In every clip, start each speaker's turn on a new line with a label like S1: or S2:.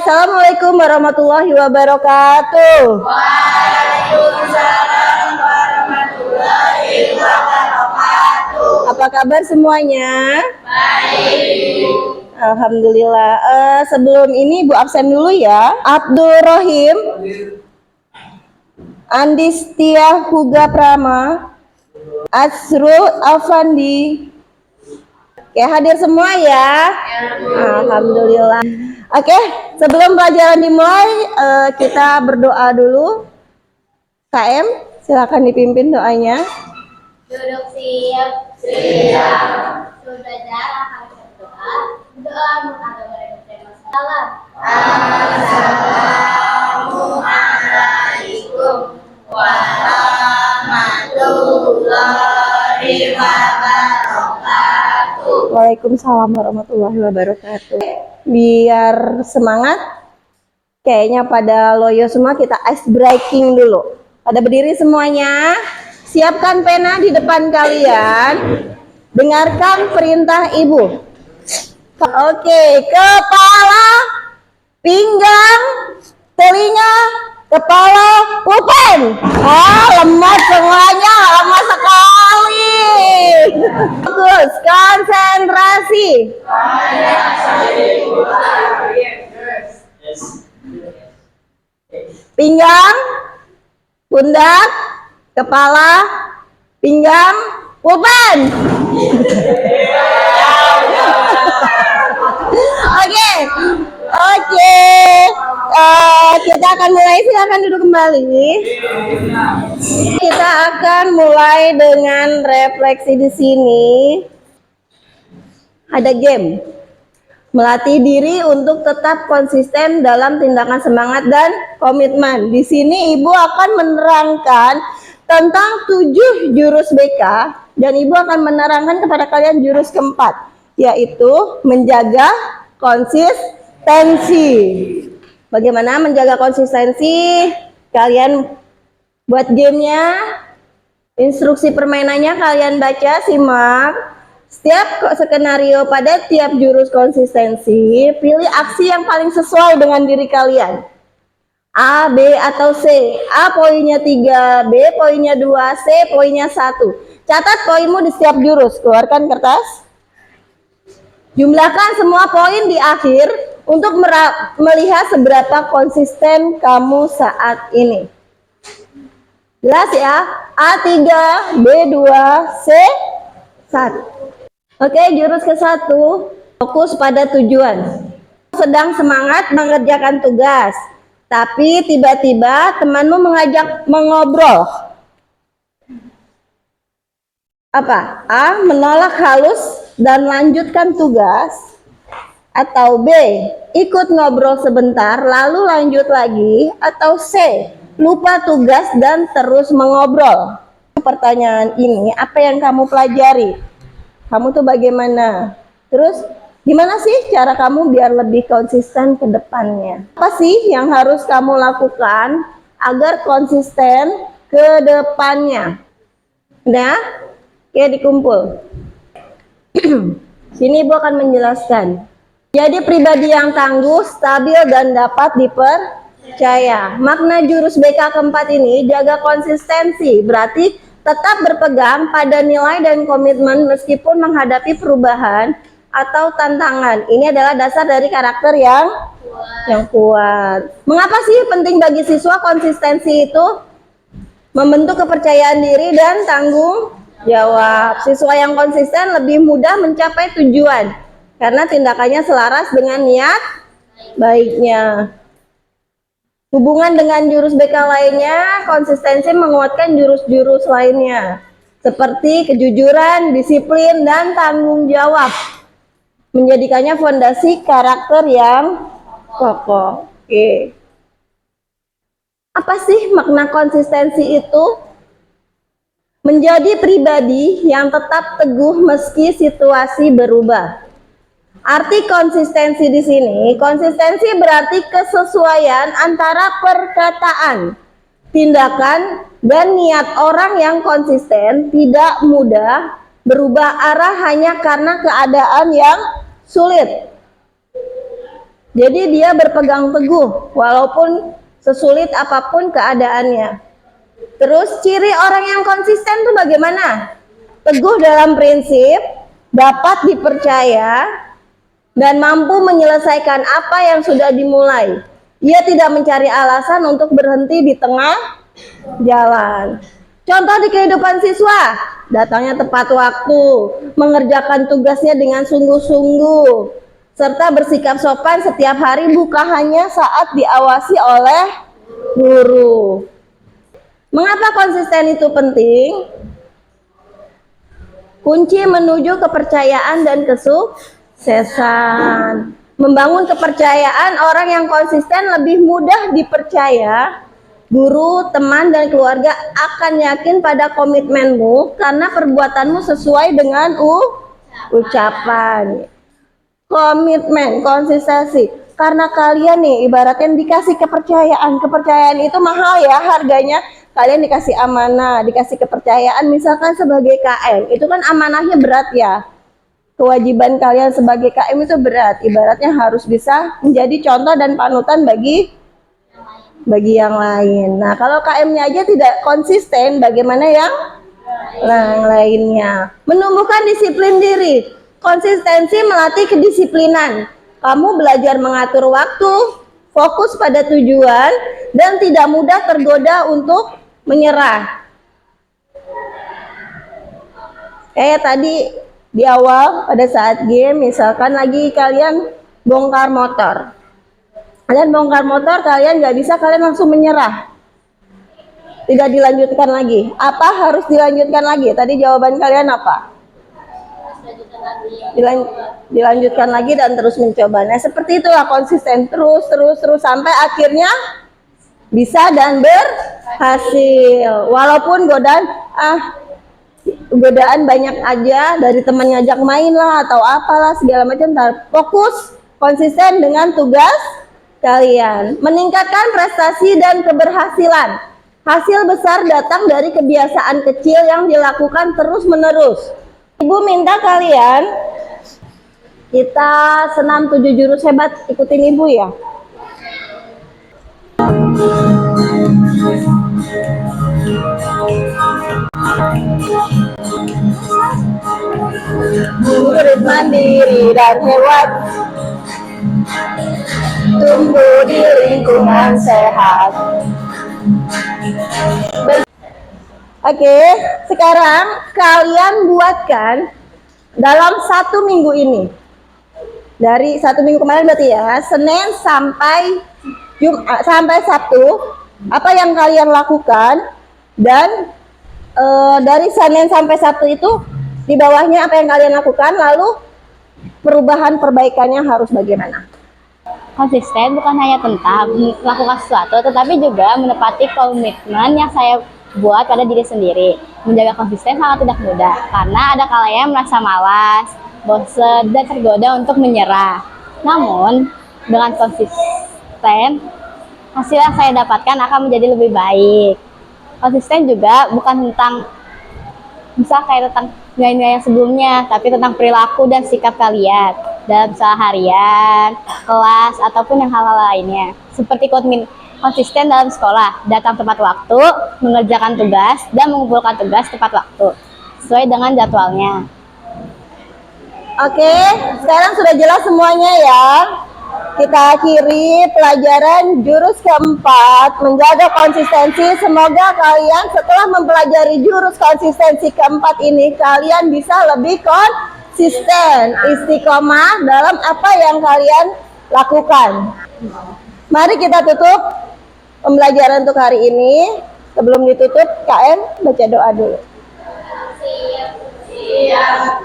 S1: Assalamualaikum warahmatullahi wabarakatuh.
S2: Waalaikumsalam warahmatullahi wabarakatuh.
S1: Apa kabar semuanya?
S2: Baik.
S1: Alhamdulillah. Sebelum ini Ibu absen dulu ya. Abdul Rohim, Andistia Huga Prama, Asrul Afandi. Oke, hadir semua ya. Alhamdulillah. Oke, sebelum pelajaran dimulai, kita berdoa dulu. KM, silakan dipimpin doanya.
S2: Duduk siap. Siap. Sudah jarang harus berdoa. Doa menghadap kepada salam. Assalamualaikum warahmatullahi wabarakatuh.
S1: Waalaikumsalam warahmatullahi wabarakatuh. Biar semangat, kayaknya pada loyo semua, kita ice breaking dulu. Pada berdiri semuanya, siapkan pena di depan kalian. Dengarkan perintah ibu. Oke, kepala, pinggang, telinga, kepala, pulpen. Lemas semuanya, lemas sekali. Bagus, konsentrasi. Pinggang, pundak, kepala, pinggang, pulpen. Oke. Kita akan mulai, silakan duduk kembali. Kita akan mulai dengan refleksi di sini. Ada game. Melatih diri untuk tetap konsisten dalam tindakan semangat dan komitmen. Di sini Ibu akan menerangkan tentang 7 jurus BK dan Ibu akan menerangkan kepada kalian jurus keempat, yaitu menjaga konsistensi. Bagaimana menjaga konsistensi? Kalian buat gamenya, instruksi permainannya kalian baca, simak. Setiap skenario pada tiap jurus konsistensi, pilih aksi yang paling sesuai dengan diri kalian. A, B, atau C. A poinnya 3, B poinnya 2, C poinnya 1. Catat poinmu di setiap jurus. Keluarkan kertas. Jumlahkan semua poin di akhir untuk melihat seberapa konsisten kamu saat ini. Jelas ya? A3, B2, C1. Oke, jurus ke-1, fokus pada tujuan. Sedang semangat mengerjakan tugas, tapi tiba-tiba temanmu mengajak mengobrol. Apa? A, menolak halus dan lanjutkan tugas. Atau B, ikut ngobrol sebentar lalu lanjut lagi. Atau C, lupa tugas dan terus mengobrol. Pertanyaan ini, apa yang kamu pelajari? Kamu tuh bagaimana? Terus gimana sih cara kamu biar lebih konsisten ke depannya? Apa sih yang harus kamu lakukan agar konsisten ke depannya? Nah, oke, dikumpul. Sini Ibu akan menjelaskan. Jadi pribadi yang tangguh, stabil, dan dapat dipercaya. Makna jurus BK keempat ini, jaga konsistensi, berarti tetap berpegang pada nilai dan komitmen meskipun menghadapi perubahan atau tantangan. Ini adalah dasar dari karakter yang kuat. Mengapa sih penting bagi siswa konsistensi itu? Membentuk kepercayaan diri dan tanggung jawab. Siswa yang konsisten lebih mudah mencapai tujuan karena tindakannya selaras dengan niat baiknya. Hubungan dengan jurus BK lainnya, konsistensi menguatkan jurus-jurus lainnya, seperti kejujuran, disiplin, dan tanggung jawab, menjadikannya fondasi karakter yang kokoh. Oke. Apa sih makna konsistensi itu? Menjadi pribadi yang tetap teguh meski situasi berubah. Arti konsistensi di sini, konsistensi berarti kesesuaian antara perkataan, tindakan, dan niat. Orang yang konsisten tidak mudah berubah arah hanya karena keadaan yang sulit. Jadi dia berpegang teguh walaupun sesulit apapun keadaannya. Terus ciri orang yang konsisten itu bagaimana? Teguh dalam prinsip, dapat dipercaya, dan mampu menyelesaikan apa yang sudah dimulai. Ia tidak mencari alasan untuk berhenti di tengah jalan. Contoh di kehidupan siswa, datangnya tepat waktu, mengerjakan tugasnya dengan sungguh-sungguh, serta bersikap sopan setiap hari bukan hanya saat diawasi oleh guru. Mengapa konsisten itu penting? Kunci menuju kepercayaan dan kesuksesan. Membangun kepercayaan, orang yang konsisten lebih mudah dipercaya. Guru, teman, dan keluarga akan yakin pada komitmenmu karena perbuatanmu sesuai dengan ucapan. Komitmen, konsistensi. Karena kalian nih ibaratnya dikasih kepercayaan. Kepercayaan itu mahal ya harganya. Kalian dikasih amanah, dikasih kepercayaan misalkan sebagai KM. Itu kan amanahnya berat ya. Kewajiban kalian sebagai KM itu berat. Ibaratnya harus bisa menjadi contoh dan panutan bagi yang lain. Nah, kalau KM-nya aja tidak konsisten, bagaimana yang lainnya? Menumbuhkan disiplin diri. Konsistensi melatih kedisiplinan. Kamu belajar mengatur waktu, fokus pada tujuan, dan tidak mudah tergoda untuk menyerah. Kayak tadi di awal pada saat game, misalkan lagi kalian bongkar motor. Kalian bongkar motor, kalian nggak bisa, kalian langsung menyerah. Tidak dilanjutkan lagi. Apa harus dilanjutkan lagi? Tadi jawaban kalian apa? Dilanjutkan lagi dan terus mencoba. Nah, seperti itulah konsisten terus sampai akhirnya bisa dan berhasil. Walaupun godaan banyak aja dari teman ngajak main lah atau apalah segala macam, fokus konsisten dengan tugas kalian. Meningkatkan prestasi dan keberhasilan. Hasil besar datang dari kebiasaan kecil yang dilakukan terus-menerus. Ibu minta kalian, kita senam 7 jurus hebat, ikutin ibu ya. Murid mandiri dan hebat, tumbuh di lingkungan sehat. Oke, sekarang kalian buatkan dalam 1 minggu ini. Dari 1 minggu kemarin berarti ya, Senin sampai sampai Sabtu, apa yang kalian lakukan, dan dari Senin sampai Sabtu itu di bawahnya apa yang kalian lakukan, lalu perubahan perbaikannya harus bagaimana.
S3: Konsisten bukan hanya tentang melakukan sesuatu, tetapi juga menepati komitmen yang saya buat pada diri sendiri. Menjaga konsisten sangat tidak mudah, karena ada kalanya merasa malas, bosan, dan tergoda untuk menyerah. Namun, dengan konsisten, hasil yang saya dapatkan akan menjadi lebih baik. Konsisten juga bukan tentang tentang nilai-nilai yang sebelumnya, tapi tentang perilaku dan sikap kalian dalam seharian, kelas, ataupun yang hal-hal lainnya. Seperti konsisten dalam sekolah, datang tepat waktu, mengerjakan tugas, dan mengumpulkan tugas tepat waktu, sesuai dengan jadwalnya.
S1: Oke, sekarang sudah jelas semuanya ya. Kita akhiri pelajaran jurus keempat, menjaga konsistensi. Semoga kalian setelah mempelajari jurus konsistensi keempat ini, kalian bisa lebih konsisten, istiqomah dalam apa yang kalian lakukan. Mari kita tutup pembelajaran untuk hari ini. Sebelum ditutup, KM baca doa dulu.
S2: Siap.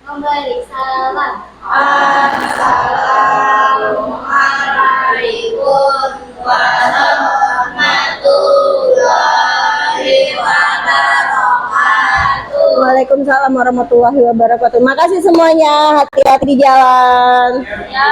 S2: Memberi salam. Assalamualaikum warahmatullahi wabarakatuh.
S1: Waalaikumsalam Waalaikumsalam warahmatullahi wabarakatuh. Makasih semuanya. Hati-hati di jalan.
S2: Ya,